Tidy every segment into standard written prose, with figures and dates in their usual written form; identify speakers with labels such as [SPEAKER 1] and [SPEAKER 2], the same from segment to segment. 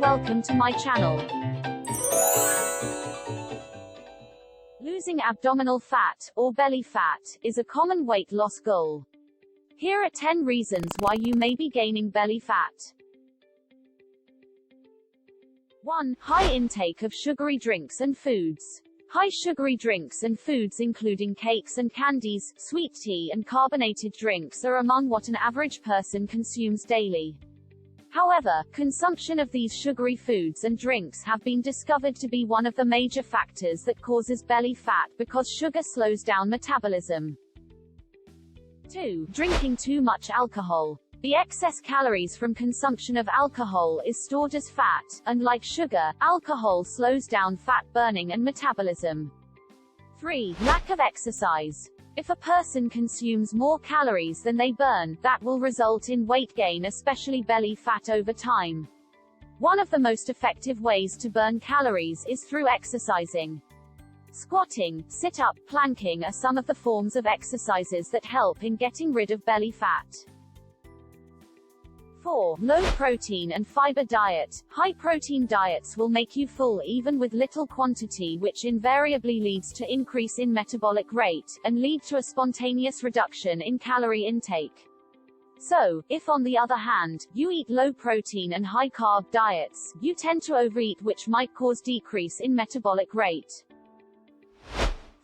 [SPEAKER 1] welcome to my channel. Losing abdominal fat, or belly fat, is a common weight loss goal. Here are 10 reasons why you may be gaining belly fat. 1. High intake of sugary drinks and foods. High sugary drinks and foods including cakes and candies, sweet tea and carbonated drinks are among what an average person consumes daily. However, consumption of these sugary foods and drinks have been discovered to be one of the major factors that causes belly fat because sugar slows down metabolism. 2. Drinking too much alcohol. The excess calories from consumption of alcohol is stored as fat, and like sugar, alcohol slows down fat burning and metabolism. 3. Lack of exercise. If a person consumes more calories than they burn, that will result in weight gain, especially belly fat over time. One of the most effective ways to burn calories is through exercising. Squatting, sit-up, planking are some of the forms of exercises that help in getting rid of belly fat. 4. Low protein and fiber diet. High protein diets will make you full even with little quantity, which invariably leads to increase in metabolic rate, and lead to a spontaneous reduction in calorie intake. So, if on the other hand, you eat low protein and high carb diets, you tend to overeat, which might cause decrease in metabolic rate.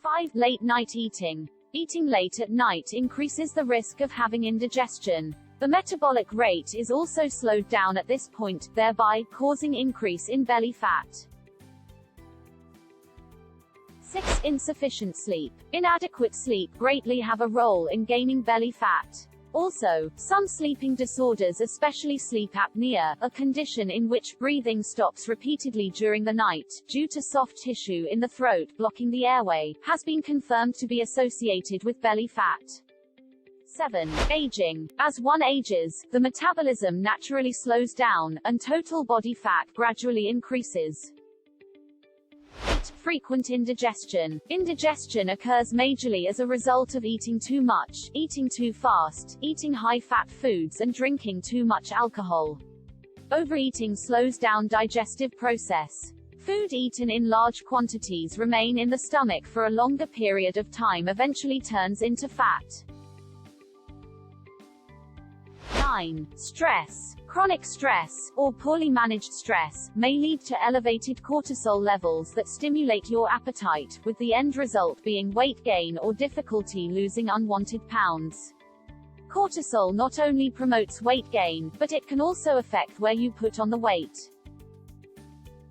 [SPEAKER 1] 5. Late night eating. Eating late at night increases the risk of having indigestion. The metabolic rate is also slowed down at this point, thereby causing increase in belly fat. 6. Insufficient sleep. Inadequate sleep greatly have a role in gaining belly fat. Also, some sleeping disorders, especially sleep apnea, a condition in which breathing stops repeatedly during the night, due to soft tissue in the throat blocking the airway, has been confirmed to be associated with belly fat. 7. Aging. As one ages, the metabolism naturally slows down, and total body fat gradually increases. 8. Frequent indigestion. Indigestion occurs majorly as a result of eating too much, eating too fast, eating high-fat foods and drinking too much alcohol. Overeating slows down digestive process. Food eaten in large quantities remain in the stomach for a longer period of time, eventually turns into fat. 9. Stress. Chronic stress, or poorly managed stress, may lead to elevated cortisol levels that stimulate your appetite, with the end result being weight gain or difficulty losing unwanted pounds. Cortisol not only promotes weight gain, but it can also affect where you put on the weight.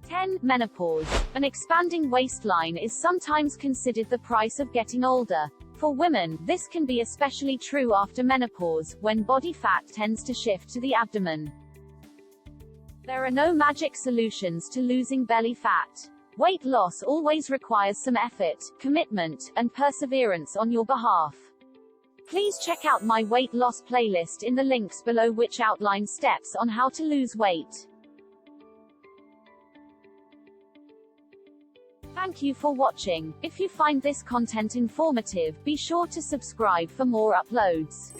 [SPEAKER 1] 10. Menopause. An expanding waistline is sometimes considered the price of getting older. For women, this can be especially true after menopause, when body fat tends to shift to the abdomen. There are no magic solutions to losing belly fat. Weight loss always requires some effort, commitment, and perseverance on your behalf. Please check out my weight loss playlist in the links below, which outline steps on how to lose weight. Thank you for watching. If you find this content informative, be sure to subscribe for more uploads.